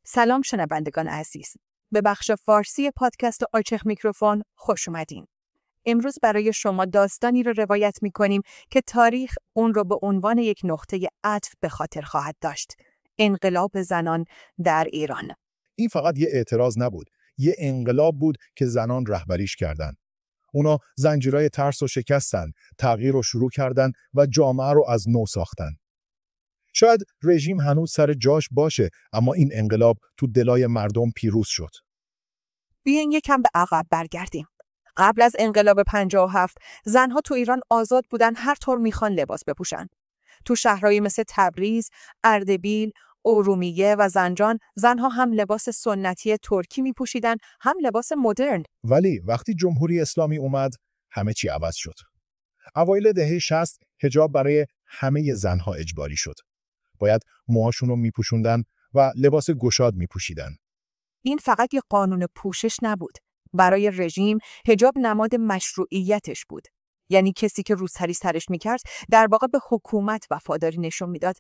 سلام شنوندگان عزیز. به بخش فارسی پادکست آچق میکروفون خوش اومدین. امروز برای شما داستانی رو روایت می‌کنیم که تاریخ اون رو به عنوان یک نقطه عطف به خاطر خواهد داشت. انقلاب زنان در ایران. این فقط یه اعتراض نبود. یه انقلاب بود که زنان رهبریش کردن. اونا زنجیرهای ترس رو شکستن، تغییر رو شروع کردن و جامعه رو از نو ساختن. شاید رژیم هنوز سر جاش باشه، اما این انقلاب تو دلای مردم پیروز شد. بیاین یکم به عقب برگردیم. قبل از انقلاب 57 زنها تو ایران آزاد بودن، هر طور میخوان لباس بپوشن. تو شهرهای مثل تبریز، اردبیل، ارومیه و زنجان زنها هم لباس سنتی ترکی میپوشیدن، هم لباس مدرن. ولی وقتی جمهوری اسلامی اومد، همه چی عوض شد. اوایل دهه 60 حجاب برای همه زنها اجباری شد. باید موهاشون رو میپوشوندن و لباس گشاد میپوشیدن. این فقط یه قانون پوشش نبود. برای رژیم حجاب نماد مشروعیتش بود. یعنی کسی که روسری سرش میکرد در واقع به حکومت وفاداری نشون میداد.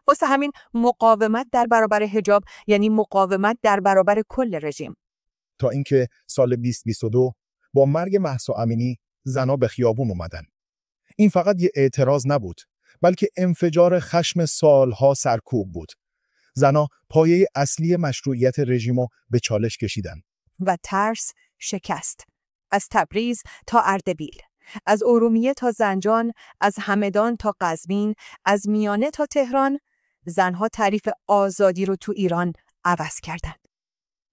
واسه همین مقاومت در برابر حجاب یعنی مقاومت در برابر کل رژیم. تا اینکه سال 2022 با مرگ مهسا امینی زنها به خیابون اومدن. این فقط یه اعتراض نبود، بلکه انفجار خشم سالها سرکوب بود. زنها پایه اصلی مشروعیت رژیمو به چالش کشیدن. و ترس شکست. از تبریز تا اردبیل، از ارومیه تا زنجان، از همدان تا قزوین، از میانه تا تهران، زنها تعریف آزادی رو تو ایران عوض کردند.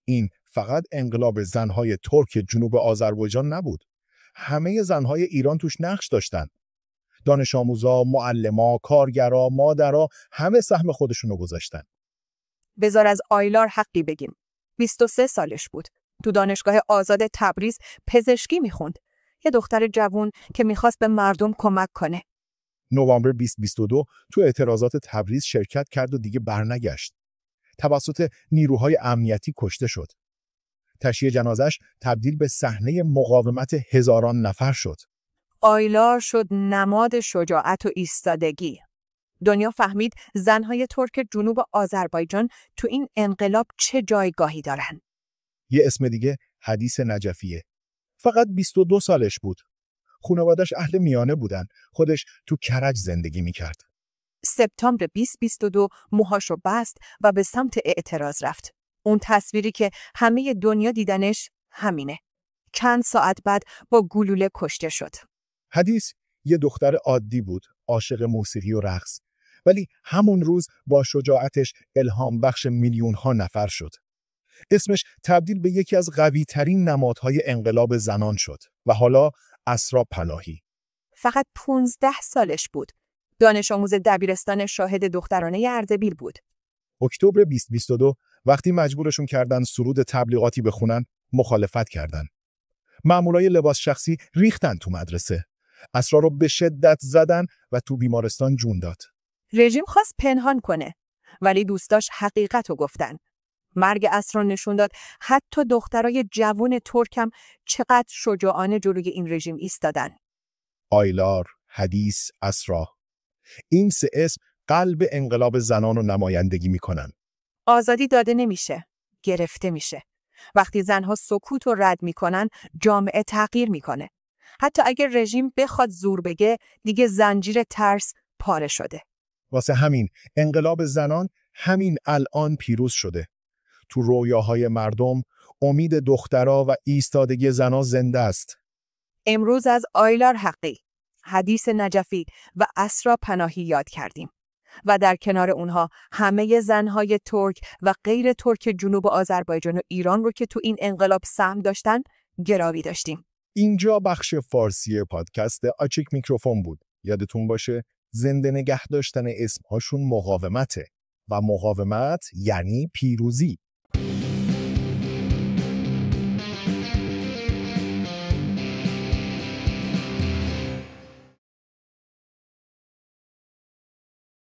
این فقط انقلاب زنهای ترک جنوب آذربایجان نبود. همه زنهای ایران توش نقش داشتن. دانش آموزا، معلما، کارگرا، مادرها همه سهم خودشونو گذاشتن. بذار از آیلار حقی بگیم. 23 سالش بود. تو دانشگاه آزاد تبریز پزشکی میخوند. یه دختر جوون که میخواست به مردم کمک کنه. نوامبر 2022 تو اعتراضات تبریز شرکت کرد و دیگه برنگشت. توسط نیروهای امنیتی کشته شد. تشییع جنازش تبدیل به صحنه مقاومت هزاران نفر شد. آیلار شد نماد شجاعت و ایستادگی. دنیا فهمید زنهای ترک جنوب آذربایجان تو این انقلاب چه جایگاهی دارن. یه اسم دیگه حدیث نجفیه. فقط 22 سالش بود. خانواده‌اش اهل میانه بودن. خودش تو کرج زندگی میکرد. سپتامبر 2022 موهاشو بست و به سمت اعتراض رفت. اون تصویری که همه دنیا دیدنش همینه. چند ساعت بعد با گلوله کشته شد. حدیث یه دختر عادی بود، عاشق موسیقی و رقص. ولی همون روز با شجاعتش الهام بخش میلیون‌ها نفر شد. اسمش تبدیل به یکی از قوی‌ترین نمادهای انقلاب زنان شد و حالا اسرا پناهی. فقط 15 سالش بود. دانش آموز دبیرستان شاهد دخترانه اردبیل بود. اکتبر 2022 وقتی مجبورشون کردن سرود تبلیغاتی بخونن، مخالفت کردن. مامورای لباس شخصی ریختن تو مدرسه. اسرا رو به شدت زدن و تو بیمارستان جون داد. رژیم خواست پنهان کنه، ولی دوستاش حقیقت رو گفتن. مرگ اسرا نشون داد حتی دخترای جوون ترکم چقدر شجاعانه جلوی این رژیم ایستادن. آیلار، حدیث، اسرا. این سه اسم قلب انقلاب زنان رو نمایندگی میکنن. آزادی داده نمیشه، گرفته میشه. وقتی زنها سکوت رو رد میکنن، جامعه تغییر میکنه. حتی اگر رژیم بخواد زور بگه، دیگه زنجیر ترس پاره شده. واسه همین انقلاب زنان همین الان پیروز شده. تو رویاهای مردم امید دخترها و ایستادگی زنها زنده است. امروز از آیلار حقی، حدیث نجفی و اسرا پناهی یاد کردیم. و در کنار اونها همه زنهای ترک و غیر ترک جنوب آذربایجان و ایران رو که تو این انقلاب سهم داشتن گراوی داشتیم. اینجا بخش فارسی پادکست آچیک میکروفون بود. یادتون باشه زنده نگه داشتن اسمهاشون مقاومته و مقاومت یعنی پیروزی.